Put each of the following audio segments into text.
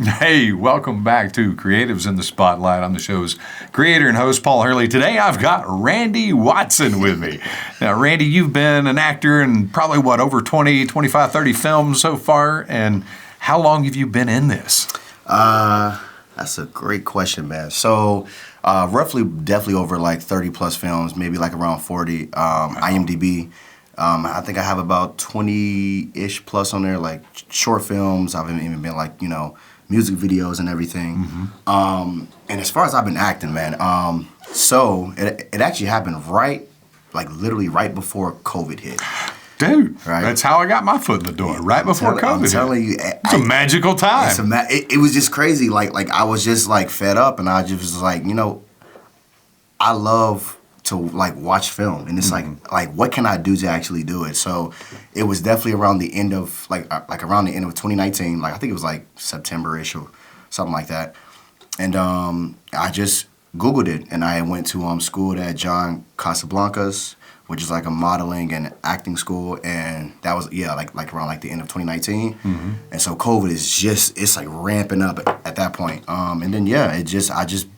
Hey, welcome back to Creatives in the Spotlight. I'm the show's creator and host, Paul Hurley. Today I've got Randy Watson with me. Now, Randy, you've been an actor in probably, over 20, 25, 30 films so far, and how long have you been in this? That's a great question, man. So, roughly, definitely over like 30 plus films, maybe like around 40. IMDb, I think I have about 20-ish plus on there, like short films. I've even been like, music videos and everything. And as far as I've been acting, man, so it actually happened literally right before COVID hit. Dude, right? That's how I got my foot in the door, right before COVID. I'm telling you, it's a magical time. It was just crazy. Like I was just like fed up, and I just was like, I love to like watch film, and it's like what can I do to actually do it? So it was definitely around the end of around the end of 2019. Like I think it was like September-ish or something like that, and I just Googled it, and I went to school at John Casablancas, which is like a modeling and acting school, and that was like around like the end of 2019, and so COVID is it's like ramping up at that point, and then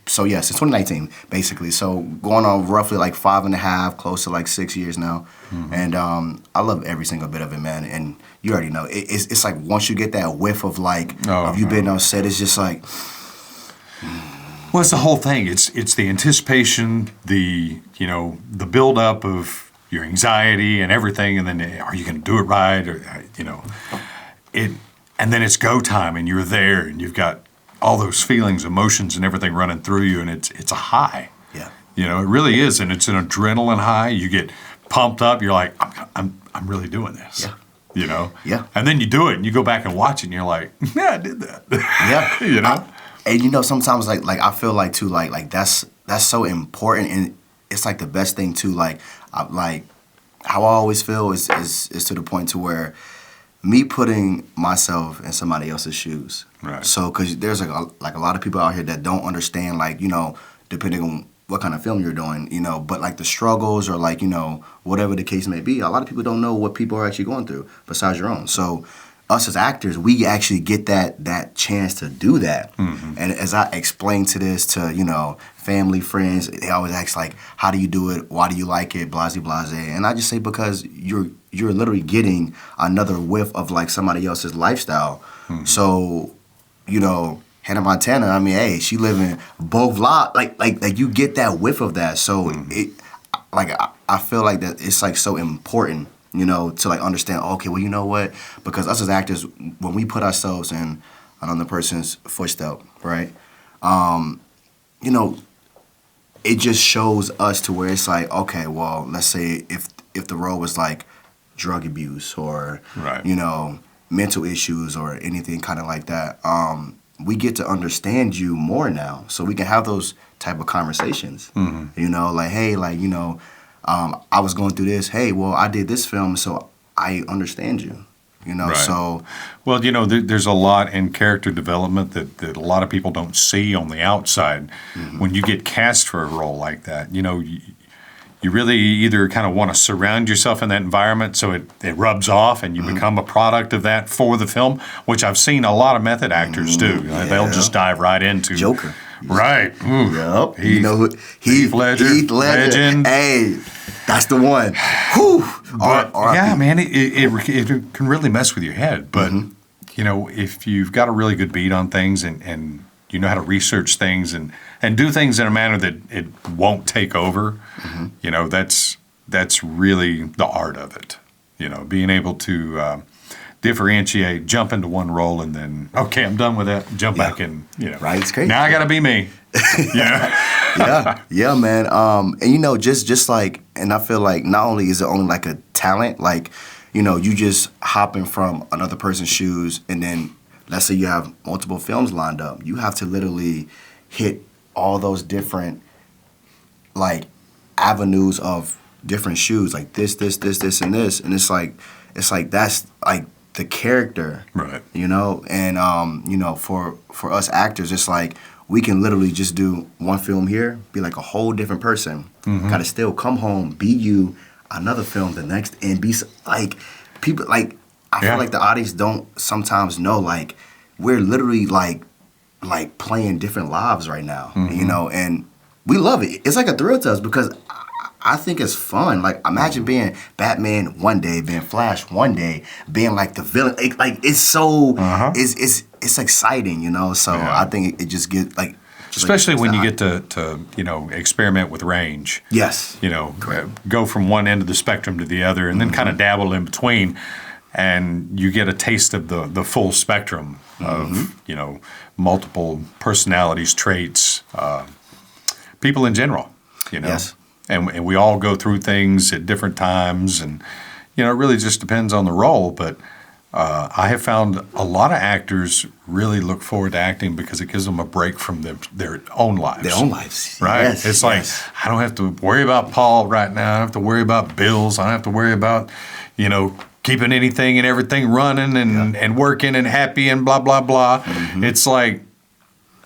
since 2019 basically, so going on roughly like 5.5, close to like 6 years now, and I love every single bit of it, man, and you already know it's like once you get that whiff of of you being on set, it's just like. Well, it's the whole thing. It's the anticipation, the build up of your anxiety and everything, and then are you going to do it right, or and then it's go time, and you're there, and you've got all those feelings, emotions, and everything running through you, and it's a high. Yeah. It really is, and it's an adrenaline high. You get pumped up. You're like, I'm really doing this. Yeah. Yeah. And then you do it, and you go back and watch it, and you're like, yeah, I did that. Yeah. And sometimes like I feel like too like that's so important, and it's like the best thing too. Like how I always feel is to the point to where me putting myself in somebody else's shoes. Right. So because there's a lot of people out here that don't understand depending on what kind of film you're doing, but like the struggles or whatever the case may be, a lot of people don't know what people are actually going through besides your own. So us as actors, we actually get that chance to do that. And as I explain to family, friends, they always ask like, how do you do it? Why do you like it? Blase, blase. And I just say because you're literally getting another whiff of like somebody else's lifestyle. So, Hannah Montana, I mean, hey, she living both lives. Like you get that whiff of that. So I feel like that it's like so important, to like understand, okay, well, you know what? Because us as actors, when we put ourselves in another person's footstep, right? It just shows us to where it's like, okay, well, let's say if the role was like drug abuse or, right. Mental issues or anything kind of like that, we get to understand you more now. So we can have those type of conversations, like, hey, I was going through this. Hey, well, I did this film, so I understand you. Right. So. Well, there's a lot in character development that a lot of people don't see on the outside. When you get cast for a role like that, you really either kind of want to surround yourself in that environment so it rubs off and you become a product of that for the film, which I've seen a lot of method actors do. Yeah. They'll just dive right into Joker. Right. Yep. Heath Ledger. Legend. Hey, that's the one. Whew. Yeah, man, it can really mess with your head. But, if you've got a really good beat on things and you know how to research things and do things in a manner that it won't take over, that's really the art of it. Being able to differentiate, jump into one role, and then, okay, I'm done with that, jump back in, Right, it's crazy. Now I got to be me. Yeah, man. And just like, and I feel like not only is it only like a talent, like, you just hopping from another person's shoes, and then let's say you have multiple films lined up, you have to literally hit all those different like avenues of different shoes, like this, and this, and it's like that's like the character, right? And for us actors, it's like we can literally just do one film here, be like a whole different person. Got to still come home, be you, another film the next, and be like people like I feel like the audience don't sometimes know like we're literally like like playing different lives right now, Mm-hmm. you know, and we love it. It's like a thrill to us because I think it's fun. Like, imagine being Batman one day, being Flash one day, being like the villain. It's so it's exciting, you know. So Yeah. I think it just gets like, Especially like, when you it's get to you know, experiment with range. yes, You know, go from one end of the spectrum to the other, and then kind of dabble in between, and you get a taste of the full spectrum of you know, multiple personalities, traits, people in general. You know, Yes. and we all go through things at different times, and you know, it really just depends on the role. But I have found a lot of actors really look forward to acting because it gives them a break from their own lives. their own lives, Right? Yes, It's like, yes. I don't have to worry about Paul right now. I don't have to worry about bills. I don't have to worry about, you know, keeping anything and everything running and working and happy and blah, blah, blah. It's like,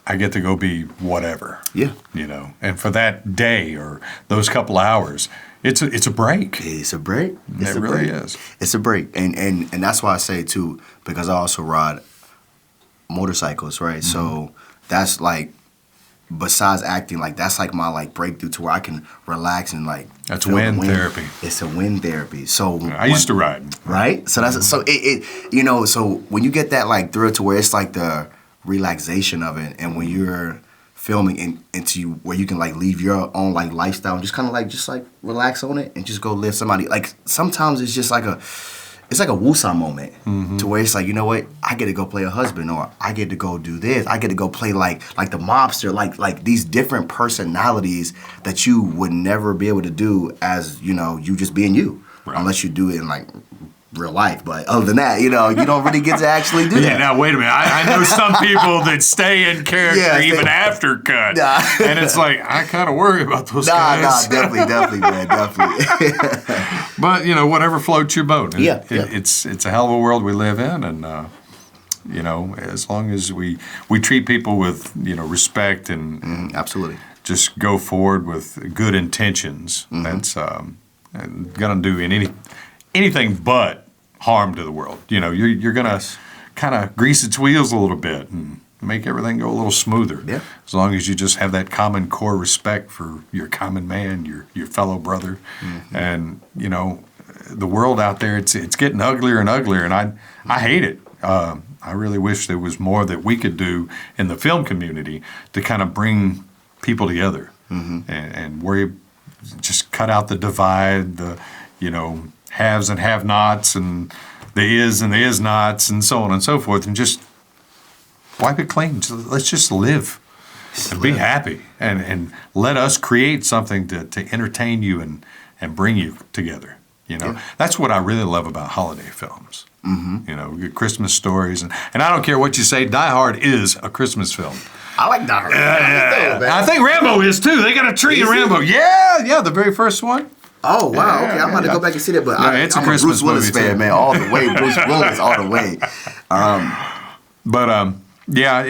I get to go be whatever. Yeah. You know, and for that day or those couple hours, it's a break. It's a break. It's It a really break. is. It's a break, and that's why I say too, because I also ride motorcycles, right? So that's like, besides acting, like that's like my like breakthrough to where I can relax and like. That's feel the wind wind. therapy. It's a wind therapy. So I used to ride. right? So that's so it you know, so when you get that like thrill to where it's like the relaxation of it, and when you're filming into where you can like leave your own like lifestyle and just kind of like just like relax on it and just go live somebody, like sometimes it's just like a woosah moment to where it's like, you know what, I get to go play a husband, or I get to go do this, I get to go play like the mobster, like these different personalities that you would never be able to do as, you know, you just being you, Right. unless you do it in like real life. But other than that, you know, you don't really get to actually do Yeah, that. now wait a minute. I know some people that stay in character Yeah, even after cut. Nah. And it's like, I kind of worry about those Nah, guys. definitely, man, definitely. But, you know, whatever floats your boat. Yeah, yeah. It's a hell of a world we live in. And, you know, as long as we treat people with, you know, respect and Absolutely. just go forward with good intentions, that's going to do anything but harm to the world. You know, you're going to kind of grease its wheels a little bit and make everything go a little smoother. Yeah. As long as you just have that common core respect for your common man, your fellow brother. And, you know, the world out there, it's getting uglier and uglier, and I hate it. I really wish there was more that we could do in the film community to kind of bring people together and just cut out the divide, the, you know, haves and have-nots, and the is and the is-nots, and so on and so forth, and just wipe it clean. Let's just live and be happy, and let us create something to entertain you and bring you together. You know, that's what I really love about holiday films. You know, good Christmas stories, and I don't care what you say, Die Hard is a Christmas film. I like Die Hard. I think Rambo is too. They got a tree in Is he? Rambo. Yeah, the very first one. Oh wow, okay, I'm about to yeah. go back and see that. But Yeah, it's a I'm Christmas Bruce Willis movie, fan, too. man, all the way. Bruce Willis, all the way. But yeah,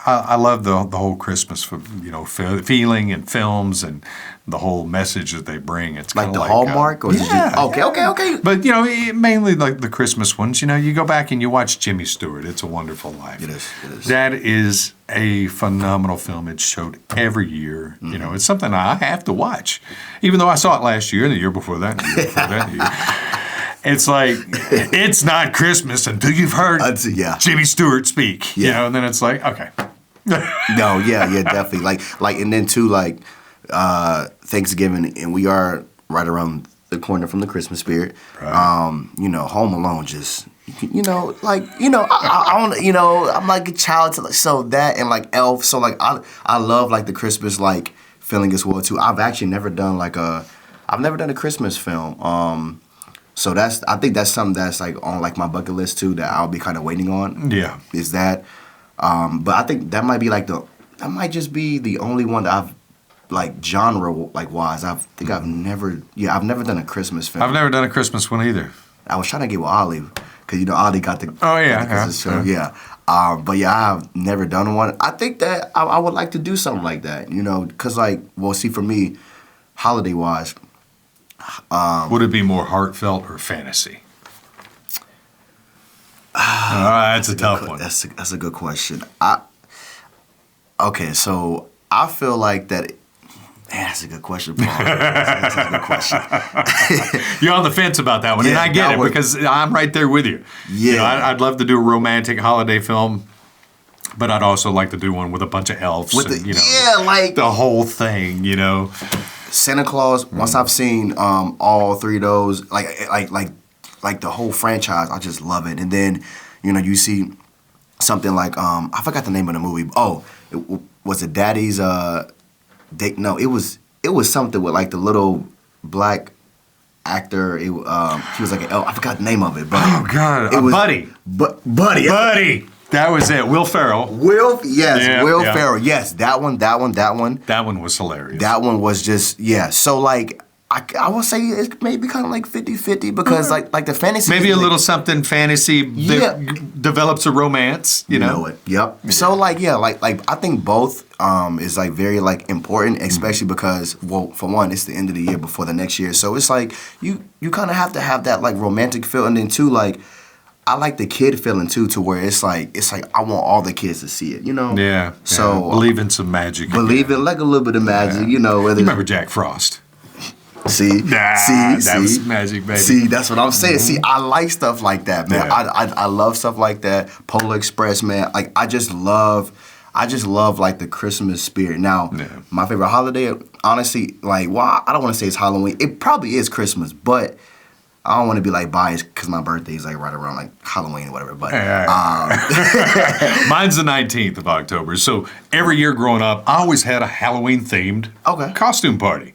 I love the whole Christmas, feeling and films and the whole message that they bring. It's Like kinda the Hallmark, or is it just, okay. But you know, mainly like the Christmas ones. You know, you go back and you watch Jimmy Stewart. It's a Wonderful Life. It is. That is a phenomenal film. It's showed every year. You know, it's something I have to watch, even though I saw it last year and the year before that, and the year before that. Year. It's like, it's not Christmas until you've heard Yeah. Jimmy Stewart speak. You Yeah. know, and then it's like, okay. No, yeah, definitely. Like, and then too, like Thanksgiving, and we are right around the corner from the Christmas spirit. Right. You know, Home Alone just, you know, like, you know, I don't, you know, I'm like a child to, so that, and like Elf, so like I love like the Christmas like feeling as well too. I've actually never done a Christmas film. So I think that's something that's like on like my bucket list too, that I'll be kind of waiting on. Yeah. Is that, but I think that might be like that might just be the only one that I've like genre like wise. I've never done a Christmas film. I've never done a Christmas one either. I was trying to get with Ollie, because you know Ollie got the Oh, yeah, got the Christmas yeah, film. Yeah. But yeah, I've never done one. I think that I would like to do something like that, you know, because like, well, see, for me, holiday wise, Would it be more heartfelt or fantasy? That's a tough one. That's a good question. Okay, so I feel like that. Man, that's a good question, Paul. That's a good question. You're on the fence about that one, and Yeah, I get that it was- because I'm right there with you. You know, Yeah. I'd love to do a romantic holiday film, but I'd also like to do one with a bunch of elves. With and, the, you know, yeah, like the whole thing. You know, Santa Claus. Once I've seen all three of those, like the whole franchise, I just love it. And then, you know, you see something like I forgot the name of the movie. Oh, was it Daddy's? No, it was something with like the little black actor. He was like an elf. I forgot the name of it. But oh god, it was Buddy, Buddy. Buddy. That was it. Will Ferrell. Will Yeah. Ferrell. Yes, that one. That one was hilarious. That one was just, yeah. So, like, I will say it's maybe kind of like 50-50 because, like the fantasy. Maybe is a like- little something fantasy that develops a romance, you know? it. Yep. So, like, yeah, like I think both is, like, very, like, important, especially because, well, for one, it's the end of the year before the next year. So, it's like you kind of have to have that, like, romantic feel. And then, too, like, I like the kid feeling, too, to where it's like I want all the kids to see it, you know? Yeah. So, believe in some magic. believe in, like, a little bit of magic, you know? Whether You remember Jack Frost? See, That was magic, baby. See, that's what I'm saying. See, I like stuff like that, man. Yeah. I love stuff like that. Polar Express, man. Like I just love like the Christmas spirit. Now, my favorite holiday, honestly, like, well, I don't want to say it's Halloween. It probably is Christmas, but I don't want to be like biased because my birthday is like right around like Halloween or whatever. But Mine's the 19th of October. So every year growing up, I always had a Halloween themed costume party.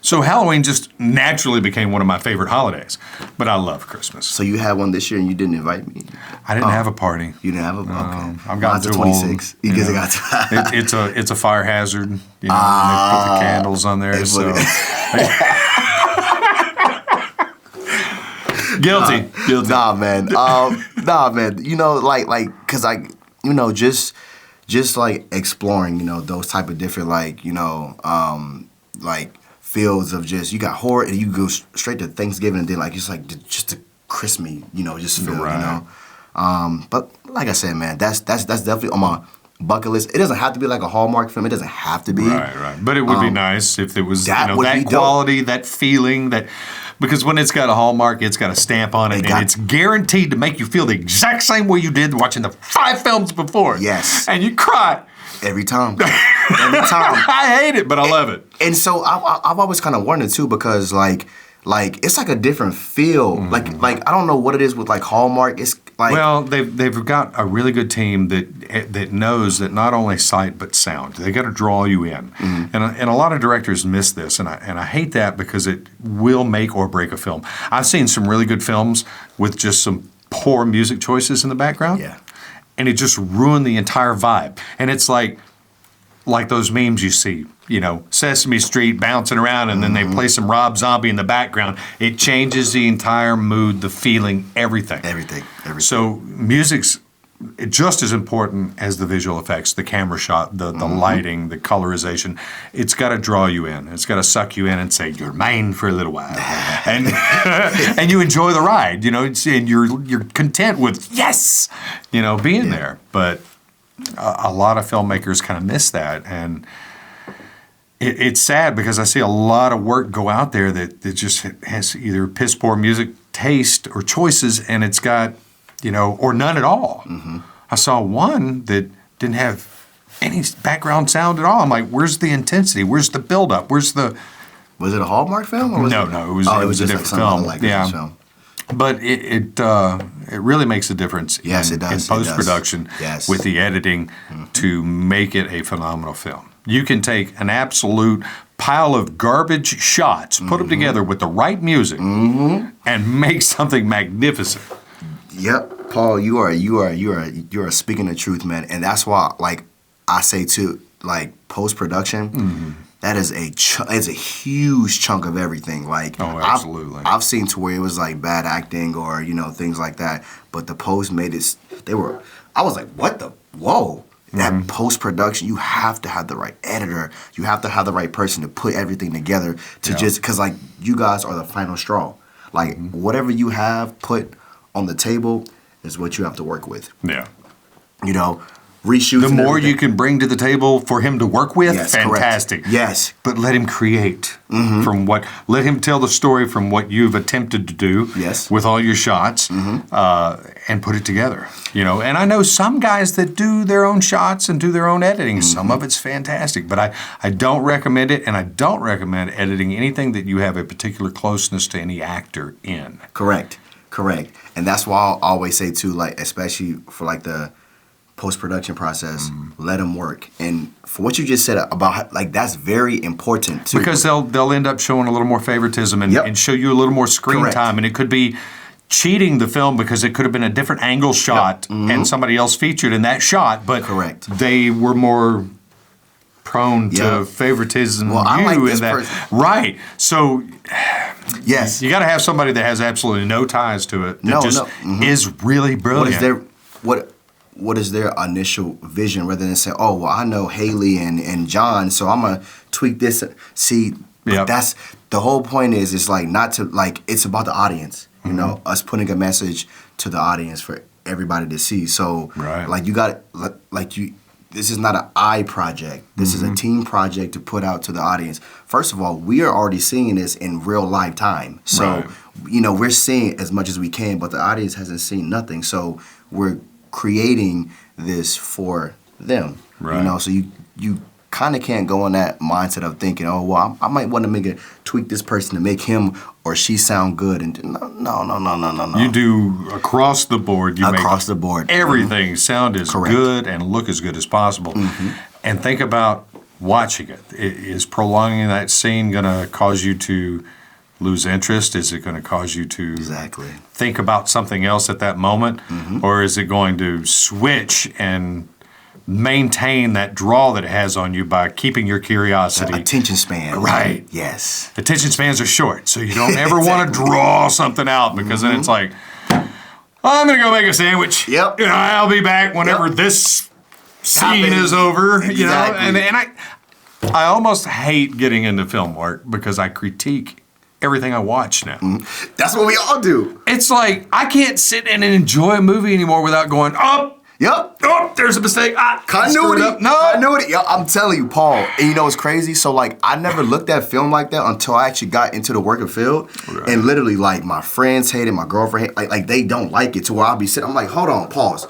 So Halloween just naturally became one of my favorite holidays. But I love Christmas. So you had one this year and you didn't invite me? I didn't have a party. You didn't have a okay. I've gotten Mine's too a 26. old. You guys got to. It's a fire hazard. You know, they put the candles on there. So guilty. Nah, man. Nah, man. You know, like, cause you know, just like exploring, you know, those type of different, like, you know, like fields of just, you got horror and you go straight to Thanksgiving and then like, it's like just the Christmas, you know, just feel, Right. you know. But like I said, man, that's definitely on my bucket list. It doesn't have to be like a Hallmark film. It doesn't have to be. Right. But it would be nice if there was that you know, would that be dope. quality, that feeling, that because when it's got a Hallmark, it's got a stamp on it, and it's guaranteed to make you feel the exact same way you did watching the 5 films before. Yes. And you cry. Every time. Every time. I hate it, but I love it. And so I've always kind of wondered too because like it's like a different feel. Like I don't know what it is with like Hallmark. It's like Well, they've got a really good team that knows that not only sight but sound. They got to draw you in, and a lot of directors miss this, and I hate that because it will make or break a film. I've seen some really good films with just some poor music choices in the background, and it just ruined the entire vibe. And it's like those memes you see, you know, Sesame Street bouncing around and then they play some Rob Zombie in the background. It changes the entire mood, the feeling, everything. Everything. So music's just as important as the visual effects, the camera shot, the lighting, the colorization. It's got to draw you in. It's got to suck you in and say, you're mine for a little while. and and you enjoy the ride, you know, and you're content with, yes, you know, being there. But a lot of filmmakers kind of miss that, and it's sad because I see a lot of work go out there that just has either piss poor music taste or choices, and it's got, you know, or none at all. I saw one that didn't have any background sound at all. I'm like, where's the intensity? Where's the buildup? Where's the... Was it a Hallmark film? Or No, it was a different film. Film. But it really makes a difference Yes, in it does. post-production Yes. with the editing to make it a phenomenal film. You can take an absolute pile of garbage shots, put them together with the right music, and make something magnificent. Yep, Paul, you are speaking the truth, man, and that's why, like I say too, like post-production. That is it's a huge chunk of everything. Like, absolutely. I've seen to where it was like bad acting or, you know, things like that. But the post made it. I was like, what the? Whoa! That post production, you have to have the right editor. You have to have the right person to put everything together to just because like you guys are the final straw. Like whatever you have put on the table is what you have to work with. Yeah. You know, reshoots. The and more everything. you can bring to the table for him to work with, Yes, correct. fantastic. Yes. But let him create let him tell the story from what you've attempted to do Yes. with all your shots and put it together. You know, and I know some guys that do their own shots and do their own editing. Some of it's fantastic, but I don't recommend it, and I don't recommend editing anything that you have a particular closeness to any actor in. Correct. And that's why I'll always say too, like, especially for like the post-production process, let them work. And for what you just said about, like, that's very important too. Because they'll end up showing a little more favoritism and, Yep. and show you a little more screen Correct. time, and it could be cheating the film because it could have been a different angle shot and somebody else featured in that shot, but Correct. they were more prone to Yep. favoritism. Well, I like this in that. person. Right. So Yes. you got to have somebody that has absolutely no ties to it. That No, just no. is really brilliant. What is their what is their initial vision rather than say, oh, well, I know Haley and John, so I'm gonna tweak this. See, Yep. that's the whole point is it's like not to like it's about the audience, you know, us putting a message to the audience for everybody to see. So Right. like you got like you this is not an I project. This is a team project to put out to the audience. First of all, we are already seeing this in real live time. So, Right. you know, we're seeing as much as we can, but the audience hasn't seen nothing. So we're creating this for them. Right. You know, so you kind of can't go in that mindset of thinking, oh, well, I might want to tweak this person to make him or she sound good. And no. You do across the board. You Across make the board. everything sound as Correct. good and look as good as possible. And think about watching it. Is prolonging that scene going to cause you to lose interest? Is it going to cause you to Exactly. think about something else at that moment? Or is it going to switch and maintain that draw that it has on you by keeping your curiosity? Attention span. Right. Yes. Attention spans are short, so you don't ever want to draw something out because then it's like, I'm going to go make a sandwich. Yep. You know, I'll be back whenever Yep. this scene Happens. is over. You know, Exactly. and I almost hate getting into film work because I critique everything I watch now. That's what we all do. It's like I can't sit and enjoy a movie anymore without going, Yep. there's a mistake. I screwed Continuity. up. No. Continuity. Yo, I'm telling you, Paul. And you know what's crazy? So like, I never looked at film like that until I actually got into the working field. Right. And literally, like, my friends hate it, my girlfriend hate, like they don't like it. To where I'll be sitting, I'm like, hold on, pause.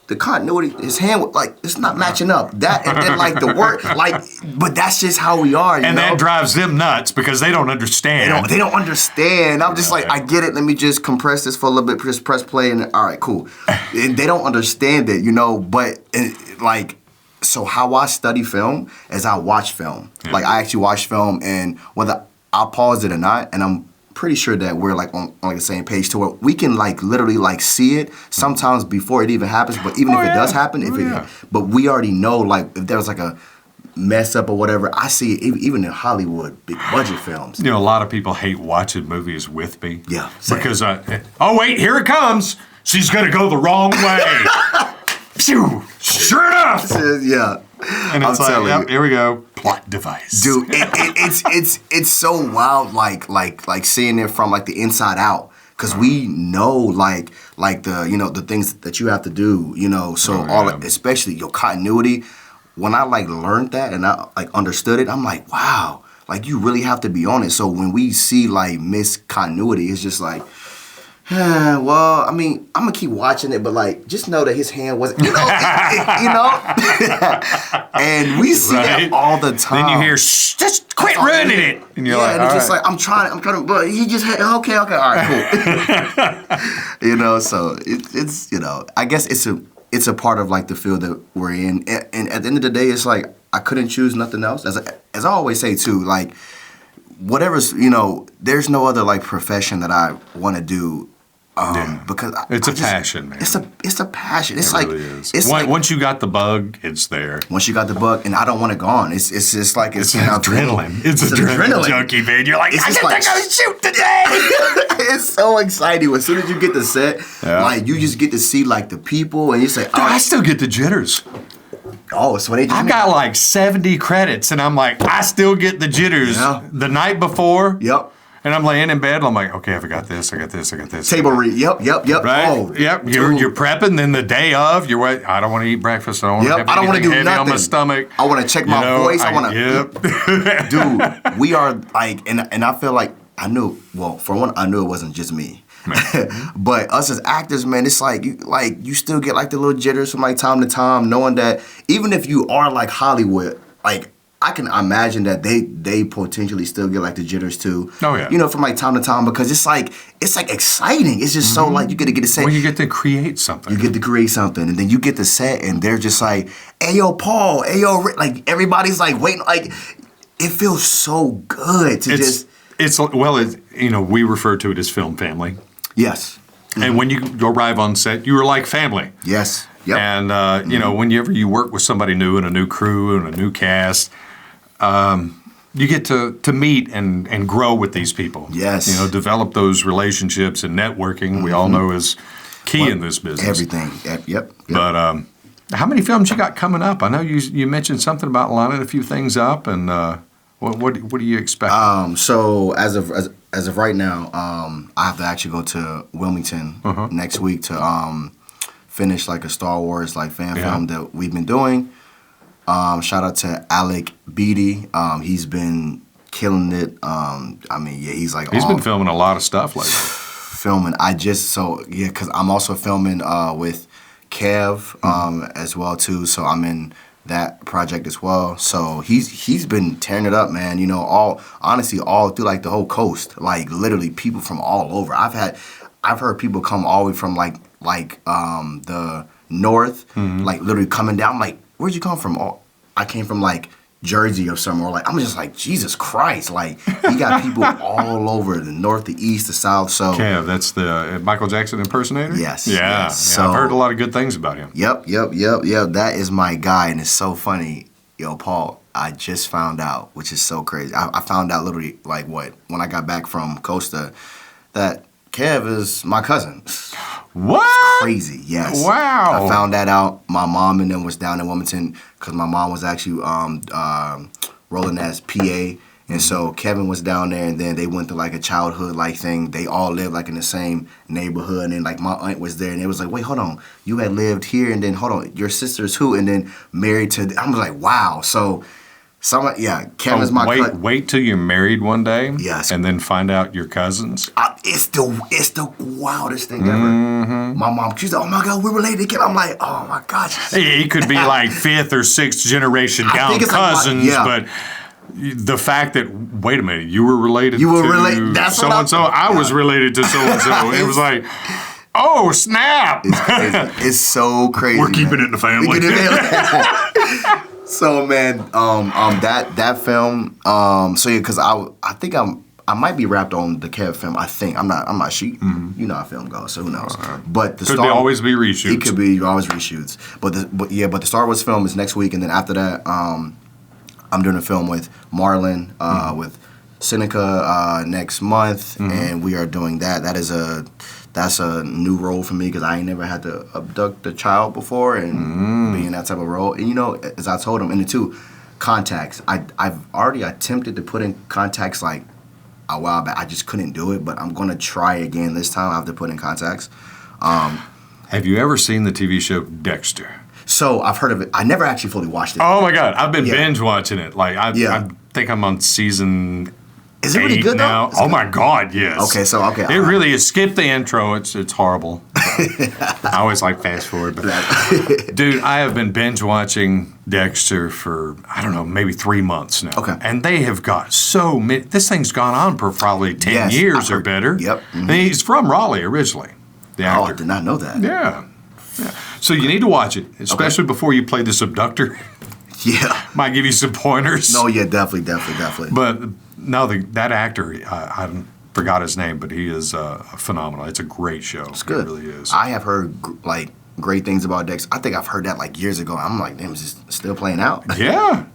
The continuity, his hand, like, it's not matching up. That and then like the work, like, but that's just how we are. You And know? that drives them nuts because they don't understand. They don't understand. I'm just like, I get it. Let me just compress this for a little bit, just press play, and all right, cool. And they don't understand it, you know. But like, so how I study film is I watch film. Yeah. Like I actually watch film, and whether I pause it or not, and I'm pretty sure that we're like on like the same page to where we can like literally like see it sometimes before it even happens. But even if it does happen, but we already know like if there was like a mess up or whatever, I see it even in Hollywood, big budget films. You know, a lot of people hate watching movies with me. Yeah, same. Because, oh, wait, here it comes. She's going to go the wrong way. Phew, sure enough. Yeah, And it's I'm like, telling yep, you. here we go. Plot device. Dude, it's so wild, like seeing it from like the inside out, because we know like the you know the things that you have to do, you know. So especially your continuity. When I like learned that and I like understood it, I'm like, wow, like you really have to be on it. So when we see like miscontinuity, it's just like, well, I mean, I'm gonna keep watching it, but like, just know that his hand wasn't, you know, you know. And we see that all the time. Then you hear, shh, just quit ruining it. And you're yeah, like, and it's all just right. like I'm trying, but he just had, okay, all right, cool. You know, so it's you know, I guess it's a part of like the field that we're in, and at the end of the day, it's like I couldn't choose nothing else. As I always say too, like whatever's, you know, there's no other like profession that I want to do. Because It's I a just- passion, man. It's a passion. It's It like really is. it's like Once you got the bug, it's there. once you got the bug, and I don't want it gone. It's just like It's adrenaline. It's adrenaline junkie, man. You're like, It's I just just like- think I shoot today. It's so exciting. As soon as you get the set, Yeah. like you just get to see like the people, and you say, Dude, I still get the jitters. oh, so they just I've got like 70 credits, and I'm like, I still get the jitters Yeah. the night before. Yep. And I'm laying in bed. And I'm like, okay, I got this. I got this. I got this. Table read. Yep. Right? Oh, yep. You're prepping. Then the day of, you're like, I don't want to eat breakfast. I don't want to have I don't want to do heavy nothing on my stomach. I want to check my voice. I want to. Yep. Dude, we are like, and I feel like I knew. Well, for one, I knew it wasn't just me. But us as actors, man, it's like you still get like the little jitters from like time to time, knowing that even if you are like Hollywood, like I can imagine that they potentially still get like the jitters too. Oh yeah. You know, from like time to time, because it's like exciting. It's just so like you get to say. Well, you get to create something. You get to create something, and then you get to set, and they're just like, "Hey yo, Paul, hey yo," Rick. Like everybody's like waiting. Like it feels so good to just. We refer to it as film family. Yes. And when you arrive on set, you are like family. Yes. Yep. And whenever you work with somebody new and a new crew and a new cast, you get to meet and grow with these people. Yes. Develop those relationships and networking. We all know is key in this business. Everything. Yep. But how many films you got coming up? I know you mentioned something about lining a few things up, and what do you expect? So as of right now, I have to actually go to Wilmington next week to finish like a Star Wars like fan film that we've been doing. Shout out to Alec Beatty. He's been killing it. He's been filming a lot of stuff lately. Filming. Because I'm also filming with Kev as well too. So I'm in that project as well. So he's been tearing it up, man. All through like the whole coast. Like literally people from all over. I've heard people come all the way from like the north, like literally coming down. Like, where'd you come from? Oh, I came from like Jersey or somewhere. Like I'm just like, Jesus Christ. Like he got people all over the north, the east, the south. So Kev, that's the Michael Jackson impersonator? Yes. Yeah. So I've heard a lot of good things about him. Yep. That is my guy, and it's so funny. Yo, Paul, I just found out, which is so crazy. I found out literally like when I got back from Costa, that Kev is my cousin. What? Crazy, yes. Wow. I found that out. My mom and them was down in Wilmington because my mom was actually rolling as PA. And so Kevin was down there, and then they went through like a childhood like thing. They all lived like in the same neighborhood, and then like my aunt was there, and it was like, wait, hold on, you had lived here, and then hold on, your sister's who? And then married to. I'm like, wow. So, Kevin's my cousin. Wait till you're married one day, yes, and then find out your cousins. It's the wildest thing ever. My mom, she's like, oh my God, we're related to Kevin. I'm like, oh my gosh. It could be like 5th or 6th generation down cousins, but. The fact that, wait a minute, you were related to that's so-and-so, I was related to so-and-so. It was like, oh, snap. It's so crazy. We're keeping it in the family. So, man, that film, because I think I might be wrapped on the Kev film. I think I'm not sure. You know how film goes, so who knows? But could always be reshoots. It could be always reshoots. But the Star Wars film is next week, and then after that, I'm doing a film with Marlon, with Seneca next month, and we are doing that. That's a new role for me because I ain't never had to abduct a child before and be in that type of role. And as I told him, and the two contacts, I've already attempted to put in contacts like a while back. I just couldn't do it, but I'm gonna try again this time. I have to put in contacts. Have you ever seen the TV show Dexter? So I've heard of it. I never actually fully watched it. Oh my God, I've been binge watching it. Like I think I'm on season. Is it really good now? though? Oh my God, yes. Okay, so it really is. Skip the intro. It's horrible. I always like fast forward, but dude, I have been binge watching Dexter for I don't know, maybe 3 months now. Okay, and they have got so many. This thing's gone on for probably 10 years or better. Yep. And he's from Raleigh originally. The actor. Oh, I did not know that. Yeah. So you need to watch it, especially before you play this abductor. Yeah. Might give you some pointers. No, yeah, definitely. But no, that actor, I forgot his name, but he is phenomenal. It's a great show. It's good. It really is. I have heard great things about Dexter. I think I've heard that like years ago. I'm like, damn, is this still playing out? Yeah.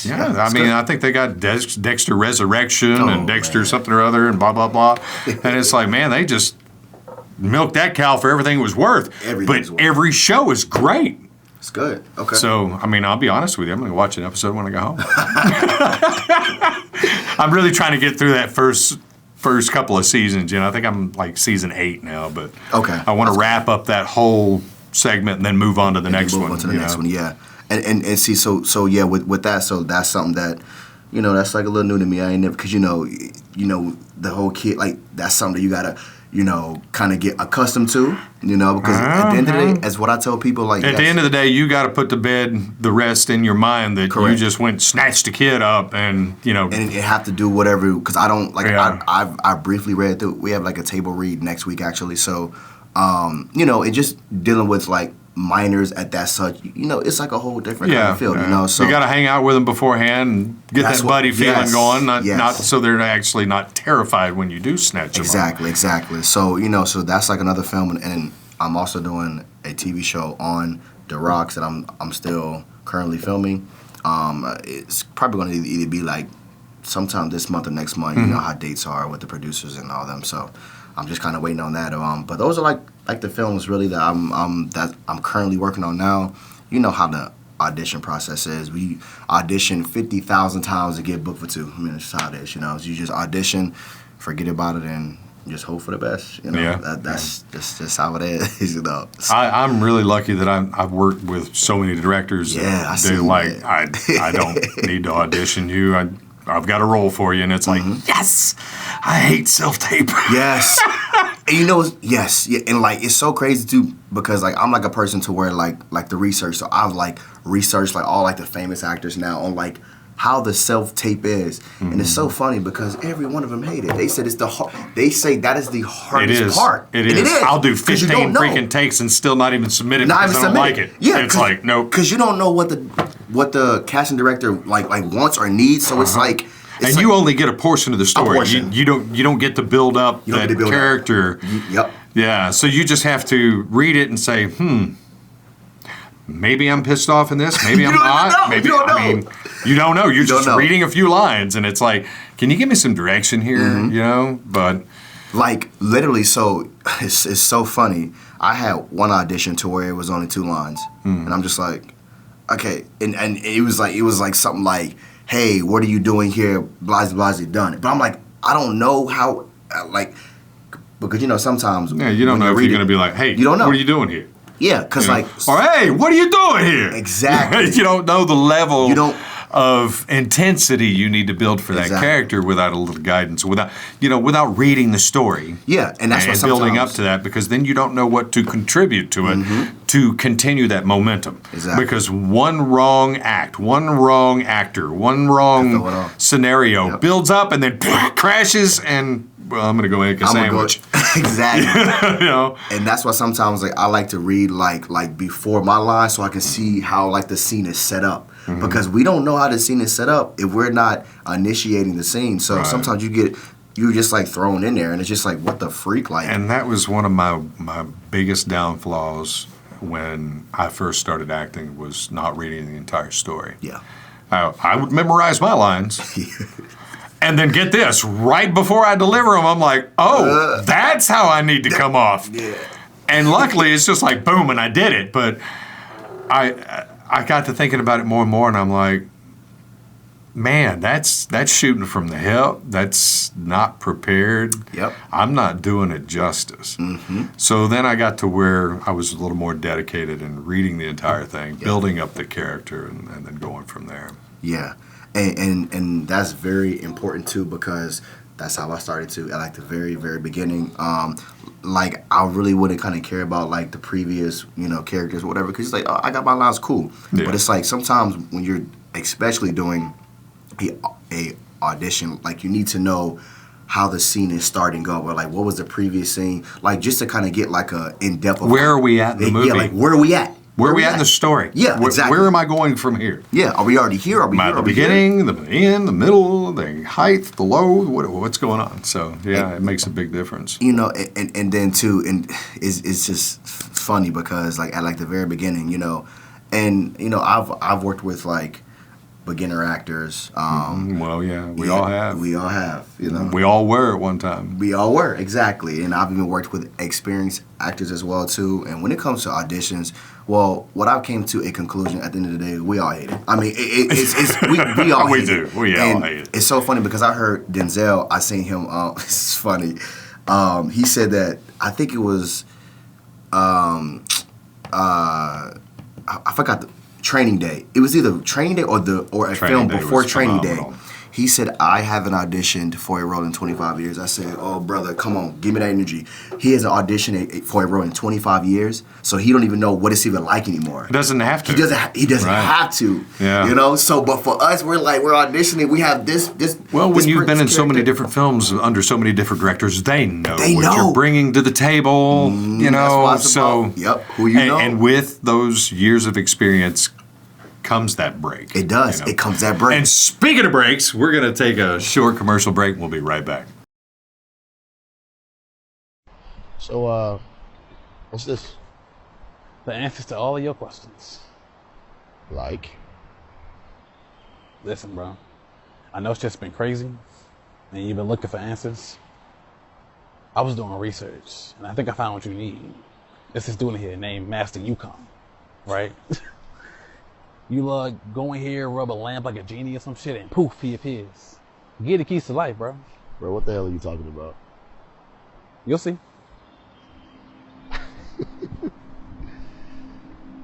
I mean, I think they got Dexter Resurrection and Dexter something or other and blah, blah, blah. And it's like, man, they just milked that cow for everything it was worth. Every show is great. It's good. Okay. So, I mean, I'll be honest with you. I'm going to watch an episode when I go home. I'm really trying to get through that first first couple of seasons. You know, I think I'm like season 8 now, but Okay. I want to wrap up that whole segment and then move on to the next Move one. on to the you next know? one, yeah. And see, so yeah, with that, so that's something that, you know, that's like a little new to me. I ain't never, because you know, the whole kid, like, that's something that you gotta, you know, kind of get accustomed to, you know, because at the end of the day, as what I tell people, like, At the end of the day, you got to put to bed the rest in your mind that Correct. you just went snatched a kid up and, you know. and it have to do whatever, because I don't, like, Yeah. I briefly read through, we have like a table read next week actually, so, you know, it just dealing with like minors at that such, you know, it's like a whole different kind of field, you know, so. you got to hang out with them beforehand and get That's that what- buddy feeling yes, going, not yes. so they're actually not terrified when you do snatch them up. Exactly. So, you know, so that's like another film, and I'm also doing a TV show on The Rocks that I'm still currently filming. It's probably going to either be like sometime this month or next month. You know how dates are with the producers and all them. So I'm just kind of waiting on that. But those are like the films really that I'm currently working on now. You know how the audition process is. We audition 50,000 times to get booked for 2. I mean, it's just how it is. You know, so you just audition, forget about it, and just hope for the best. You know, Yeah. that's just how it is. You know. I'm really lucky that I've worked with so many directors. Yeah, I see They're like, that. I don't need to audition you. I've got a role for you, and it's like, yes, I hate self-tape. Yes. And you know, yes, yeah, and like it's so crazy too because like I'm like a person to where like the research. So I've like researched like all like the famous actors now on like how the self-tape is, and it's so funny because every one of them hate it. They said it's they say that is the It hardest is. part. It And is. I'll do 'cause you 15 don't know. freaking takes and still not even submit it Not because I even don't submit like it. Yeah, It's like, nope. Because you don't know what the casting director like wants or needs. So it's like. It's And like, you only get a portion of the story. portion. You don't get to build up You don't that get to build up. character. Yep. Yeah, so you just have to read it and say, maybe I'm pissed off in this, maybe I'm don't even not. know. Maybe You don't I mean, you don't know. You're don't just know. reading a few lines and it's like, can you give me some direction here? Mm-hmm. You know? But Like literally, so it's so funny. I had one audition to where it was only 2 lines, and I'm just like, okay, and it was like something like, hey, what are you doing here? Blah blah done it. But I'm like, I don't know how, like, because you know sometimes yeah, you don't when know if read you're it- going to be like, hey, You don't know. what are you doing here? Yeah, because You know? like Or hey, what are you doing here? Exactly. You don't know the level You don't- of intensity you need to build for that Exactly. character without a little guidance, without reading the story. yeah, and that's what And sometimes building up to that, because then you don't know what to contribute to it to continue that momentum. Exactly. Because one wrong act, one wrong actor, one wrong throw it off. scenario Yep. builds up and then crashes and, well, I'm going to go make a I'm gonna go sandwich. exactly. You know? And that's why sometimes like I like to read like before my line so I can see how like the scene is set up. Because we don't know how the scene is set up if we're not initiating the scene. So Right. sometimes you're just like thrown in there and it's just like what the freak like. And that was one of my biggest downfalls when I first started acting, was not reading the entire story. yeah. I would memorize my lines. And then get this, right before I deliver them, I'm like, oh, that's how I need to come off. Yeah. And luckily, it's just like, boom, and I did it. But I got to thinking about it more and more, and I'm like, man, that's shooting from the hip. That's not prepared. Yep. I'm not doing it justice. So then I got to where I was a little more dedicated in reading the entire thing, building up the character, and then going from there. Yeah. And that's very important too because that's how I started to at like the very, very beginning. Like I really wouldn't kind of care about like the previous, you know, characters or whatever, because it's like, oh, I got my lines, cool. Yeah. But it's like sometimes when you're especially doing a audition, like you need to know how the scene is starting go, or like what was the previous scene, like just to kind of get like a in depth of Where are we at in the movie? Yeah, like where are we at? Where are we at in the story? Yeah, exactly. Where am I going from here? Yeah, are we already here? Are we Am I here? at the Are we here? beginning, the end, the middle, the height, the low? What's going on? So yeah, it makes a big difference. You know, and then too, and it's just funny because like at like the very beginning, you know, and you know I've worked with like beginner actors. Well, yeah, we all have. We all have, you know. We all were at one time. We all were, exactly. And I've even worked with experienced actors as well, too. And when it comes to auditions, well, what I came to a conclusion at the end of the day, we all hate it. I mean, we all hate it. We all hate it. It's so funny because I heard Denzel, I seen him, it's funny. He said that, I think it was, I forgot the Training Day. It was either Training Day or a film before Training Day. He said, I haven't auditioned for a role in 25 years. I said, oh, brother, come on, give me that energy. He hasn't auditioned for a role in 25 years, so he don't even know what it's even like anymore. He doesn't have to. He doesn't have to. Yeah. You know? So, but for us, we're auditioning. We have this. Well, when you've been in so many character. different films under so many different directors, they know They what know. you're bringing to the table. You know, that's what so it's about. Yep, who you know. And with those years of experience comes that break. It does. You know? It comes that break. And speaking of breaks, we're going to take a short commercial break. We'll be right back. So, what's this? The answers to all of your questions. Like? Listen, bro. I know it's just been crazy, and you've been looking for answers. I was doing research, and I think I found what you need. This is dude here named Master Yukon, right? You go in here, rub a lamp like a genie or some shit, and poof, he appears. Get the keys to life, bro. Bro, what the hell are you talking about? You'll see.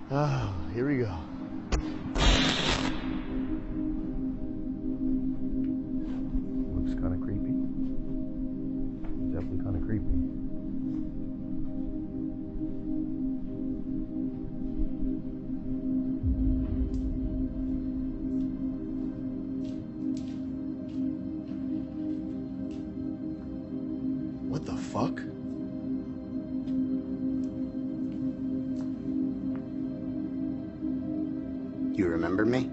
Oh, here we go. Looks kind of creepy. Definitely kind of creepy. What the fuck? You remember me?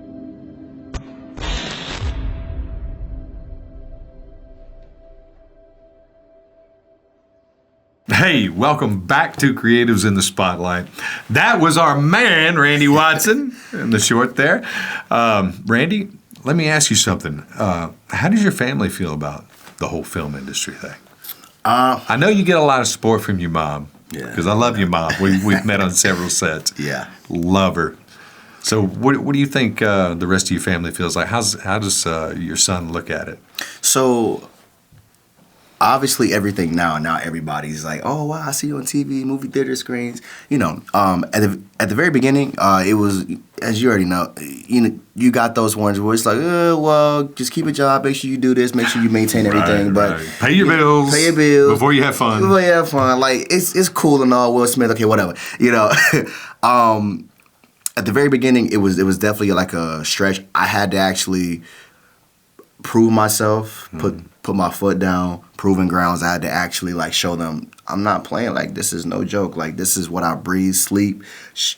Hey, welcome back to Creatives in the Spotlight. That was our man, Randy Watson, in the short there. Randy, let me ask you something. How does your family feel about the whole film industry thing? I know you get a lot of support from your mom. Yeah. Because I love your mom. We've met on several sets. Yeah. Love her. So what do you think the rest of your family feels like? How does your son look at it? So, obviously, everything now everybody's like, oh, wow, I see you on TV, movie theater screens. You know, at the very beginning, it was, as you already know, you got those ones where it's like, well, just keep a job, make sure you do this, make sure you maintain everything. Right, but right. Pay your bills. Pay your bills. Before you have fun. Before you have fun. Like, it's cool and all, Will Smith, okay, whatever. You know, at the very beginning, it was definitely like a stretch. I had to actually prove myself, put my foot down, proving grounds. I had to actually like show them I'm not playing. Like, this is no joke. Like, this is what I breathe, sleep,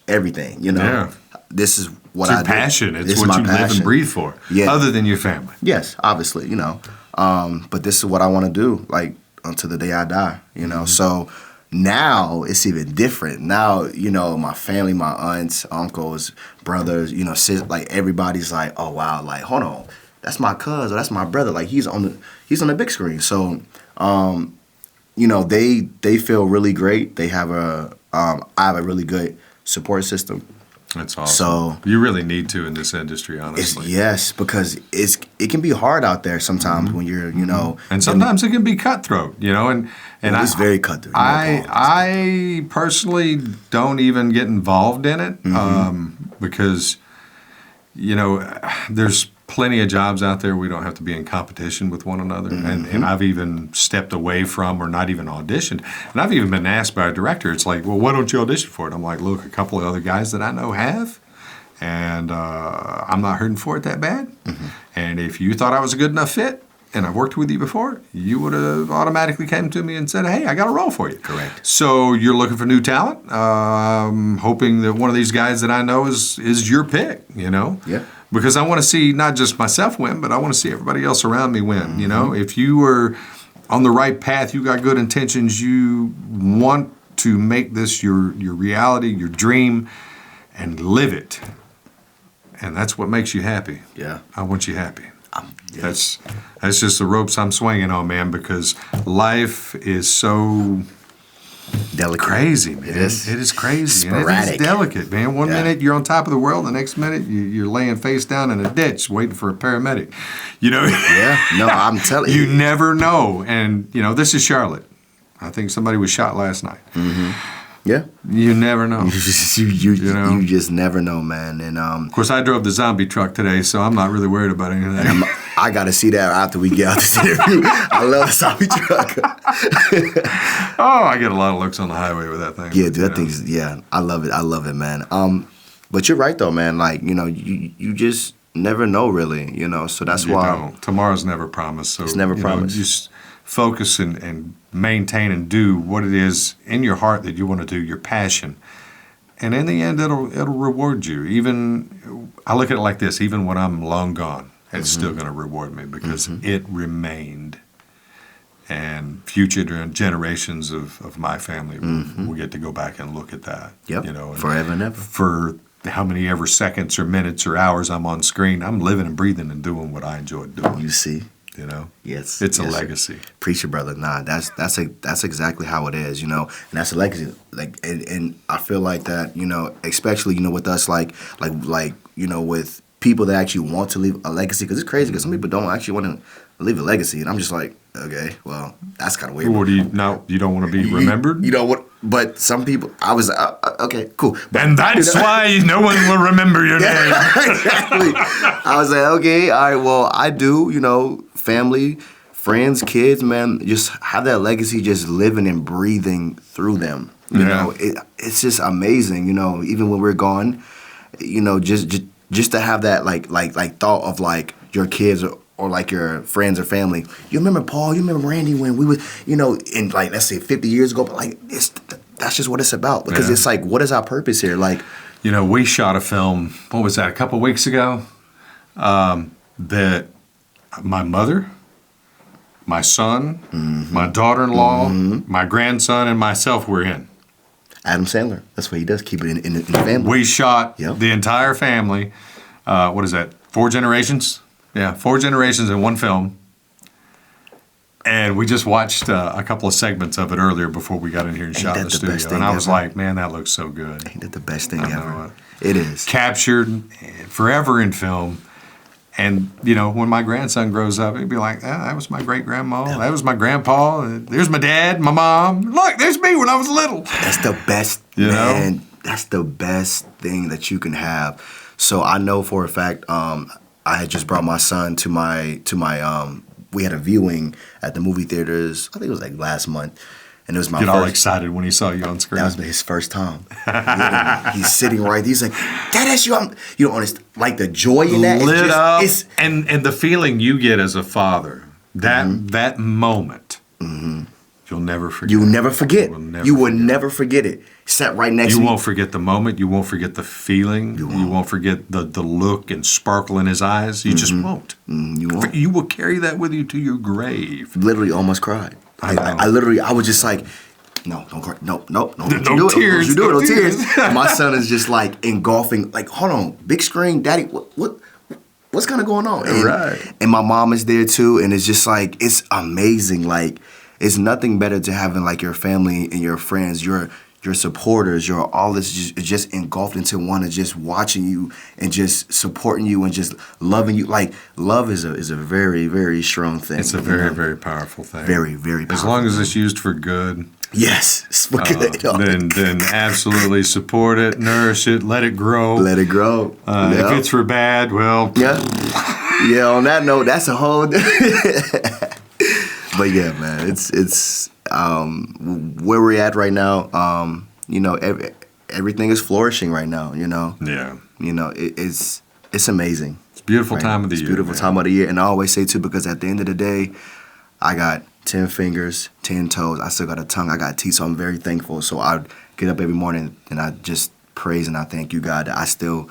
everything. You know, Yeah. This is what It's I your do. passion. It's This is what my you live passion. and breathe for. Yeah. Other than your family. Yes, obviously, you know. But this is what I want to do, like, until the day I die, you know. So now it's even different. Now, you know, my family, my aunts, uncles, brothers, you know, like everybody's like, oh wow, like hold on, that's my cousin, or that's my brother. Like he's on the big screen. So, you know, they feel really great. They have I have a really good support system. That's awesome. So you really need to in this industry, honestly. Yes, because it can be hard out there sometimes when you're, you know, And sometimes it can be cutthroat, you know, and it's very cutthroat. I personally don't even get involved in it because, you know, there's plenty of jobs out there we don't have to be in competition with one another. And I've even stepped away from or not even auditioned. And I've even been asked by a director, it's like, well, why don't you audition for it? I'm like, look, a couple of other guys that I know have. And I'm not hurting for it that bad. And if you thought I was a good enough fit, and I've worked with you before, you would have automatically came to me and said, hey, I got a role for you. Correct. So you're looking for new talent, hoping that one of these guys that I know is your pick, you know? Yeah. Because I want to see not just myself win, but I want to see everybody else around me win, you know? If you were on the right path, you got good intentions, you want to make this your reality, your dream, and live it. and that's what makes you happy. Yeah. I want you happy. Yeah. That's just the ropes I'm swinging on, man, because life is so Delicate. crazy, man. It is. It is crazy. And it Sporadic. is delicate, man. One Yeah. minute you're on top of the world, the next minute you're laying face down in a ditch waiting for a paramedic. You know? Yeah. No, I'm telling you. You never know. And, you know, this is Charlotte. I think somebody was shot last night. Yeah. You never know. You know? you just never know, man. And Of course, I drove the zombie truck today, so I'm not really worried about anything. I got to see that after we get out this interview. I love the zombie truck. Oh, I get a lot of looks on the highway with that thing. Yeah, dude, You that know? thing's, yeah, I love it. I love it, man. But you're right though, man. Like, you know, you just never know really, you know. So that's You why. don't. Tomorrow's never promised. So It's never you know, promised. just focus and maintain and do what it is in your heart that you want to do, your passion. And in the end, it'll reward you. Even I look at it like this: even when I'm long gone, it's still going to reward me because it remained. And future generations of my family will get to go back and look at that. Yep. You know, and Forever and ever. for how many ever seconds or minutes or hours I'm on screen, I'm living and breathing and doing what I enjoy doing. You see. You know, Yes. it's a yes, sir. legacy. Preacher, brother. Nah, that's exactly how it is, you know, and that's a legacy. Like, and I feel like that, you know, especially, you know, with us, like, you know, with people that actually want to leave a legacy, because it's crazy, because some people don't actually want to leave a legacy, and I'm just like, okay, well, that's kind of weird. Or do you now you don't want to be remembered? You know what? But some people, I was okay, cool. But, And that's why no one will remember your name. exactly. I was like, okay, all right, well, I do, you know, family, friends, kids, man, just have that legacy just living and breathing through them. You Yeah. know, it's just amazing, you know, even when we're gone, you know, just to have that like thought of like your kids or like your friends or family. You remember Paul, you remember Randy when we was, you know, in like, let's say 50 years ago, but like that's just what it's about, because Yeah. it's like, what is our purpose here? Like, You know, we shot a film, what was that, a couple weeks ago, that my mother, my son, my daughter-in-law, my grandson, and myself were in. Adam Sandler, that's what he does, keep it in the family. We shot Yep. the entire family. What is that? 4 generations? Yeah, 4 generations in one film. And we just watched a couple of segments of it earlier before we got in here and shot in that the the best studio. And thing I was ever? like, man, that looks so good. Ain't that the best thing I know ever? It is. Captured forever in film. And, you know, when my grandson grows up, he'd be like, that was my great-grandma. That was my grandpa. There's my dad, my mom. Look, there's me when I was little. That's the best, You know? man. That's the best thing that you can have. So I know for a fact, I had just brought my son to my we had a viewing at the movie theaters, I think it was like last month. And it was my Get first. all excited when he saw you on screen. That was his first time. Literally, he's sitting right there. He's like, Dad, that's you. You don't understand. Like the joy in that. Lit up. It's And the feeling you get as a father, that moment, you'll never forget. you will never forget. You will never You will forget. never forget it. Sat right next You to me. won't forget the moment. You won't forget the feeling. You won't forget the look and sparkle in his eyes. You just won't. You won't. You will carry that with you to your grave. Literally almost cried. I know. I was just like, no, don't cry. No, don't No you do it. tears, Don't you do it. no No tears. tears. My son is just like engulfing, like, hold on, big screen, daddy, what's kind of going on? And, Right. and my mom is there too, and it's just like, it's amazing. Like, it's nothing better to having like your family and your friends, your supporters, your all this just engulfed into one, and just watching you and just supporting you and just loving you. Like, love is a very, very strong thing. It's a you very, know? very powerful thing. Very, very As powerful. long as it's used for good, Yes. It's good. then absolutely support it, nourish it, let it grow. Let it grow. If it's for bad, well, yeah. Yeah, on that note, that's a whole But yeah, man, it's where we're at right now, you know, everything is flourishing right now, you know. yeah. You know, it's amazing. It's a beautiful right? time of the It's year. beautiful man. time of the year. And I always say too, because at the end of the day, I got 10 fingers, 10 toes. I still got a tongue. I got teeth. So I'm very thankful. So I get up every morning and I just praise and I thank you, God, that I still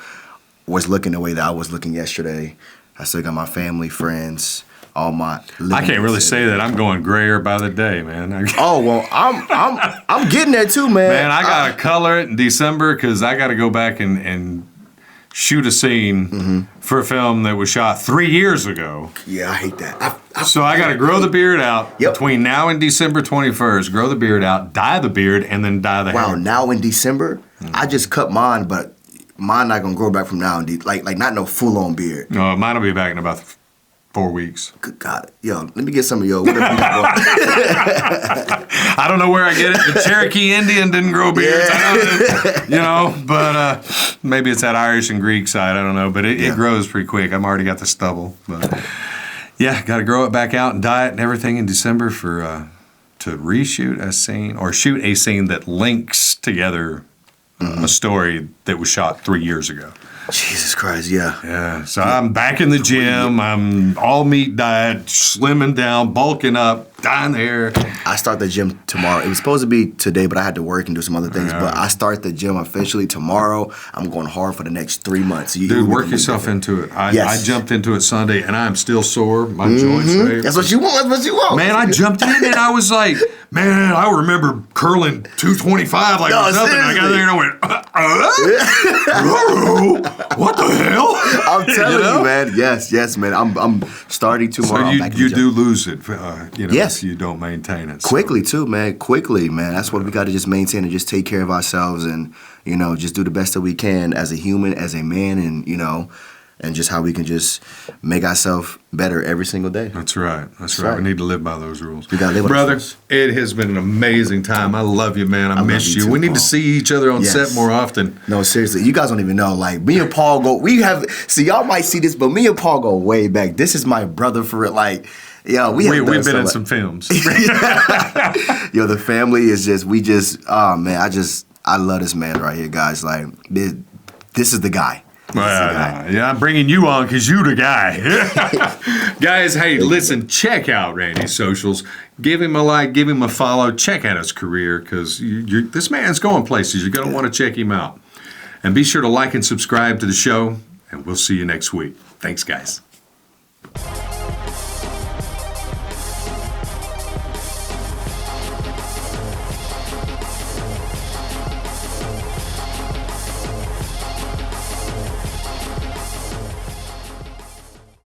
was looking the way that I was looking yesterday. I still got my family, friends, all my. I can't really say that. I'm going grayer by the day, man. Oh well, I'm getting there too, man. Man, I gotta color it in December because I gotta go back and shoot a scene for a film that was shot 3 years ago. Yeah, I hate that. So I got to grow the beard out Yep. between now and December 21st. Grow the beard out, dye the beard, and then dye the Wow, hair. now in December, I just cut mine, but mine not gonna grow back from now. Like not no full on beard. No, mine will be back in about 4 weeks. Good God, yo, let me get some of your whatever you got going. I don't know where I get it. The Cherokee Indian didn't grow beards. But maybe it's that Irish and Greek side. I don't know, but it grows pretty quick. I've already got the stubble. But yeah, got to grow it back out and dye it and everything in December for to reshoot a scene or shoot a scene that links together a story that was shot 3 years ago. Jesus Christ, yeah. Yeah, so I'm back in the gym. I'm all meat diet, slimming down, bulking up, dyeing the hair. I start the gym tomorrow. It was supposed to be today, but I had to work and do some other things. But I start the gym officially tomorrow. I'm going hard for the next 3 months. Dude, work yourself into it. I Yes. jumped into it Sunday, and I'm still sore. My joints. That's what you want. That's what you want. Man, I jumped in and I was like, man, I remember curling 225 like it was nothing. I got there and I went, what the hell? I'm telling you, man. Yes, man. I'm starting tomorrow. So I'm back in the you gym. do lose it, Yes. if you don't maintain it. So- Quickly too, man. Quickly, man. That's what we got to just maintain and just take care of ourselves and just do the best that we can as a human, as a man, and and just how we can just make ourselves better every single day. That's right. That's right. right. We need to live by those rules. We gotta live by those Brother, rules. it has been an amazing time. I love you, man. I miss love you. you too, We need to Paul. see each other on Yes. set more often. No, seriously, you guys don't even know. Like me and Paul y'all might see this, but me and Paul go way back. This is my brother for it. Like, yo, we've We've been in much. some films. Yo, the family is oh man, I love this man right here, guys. Like this is the guy. This is the guy. Yeah, I'm bringing you on because you the guy. Guys, hey, listen, check out Randy's socials. Give him a like, give him a follow. Check out his career because this man's going places. You're going to want to check him out. And be sure to like and subscribe to the show, and we'll see you next week. Thanks, guys.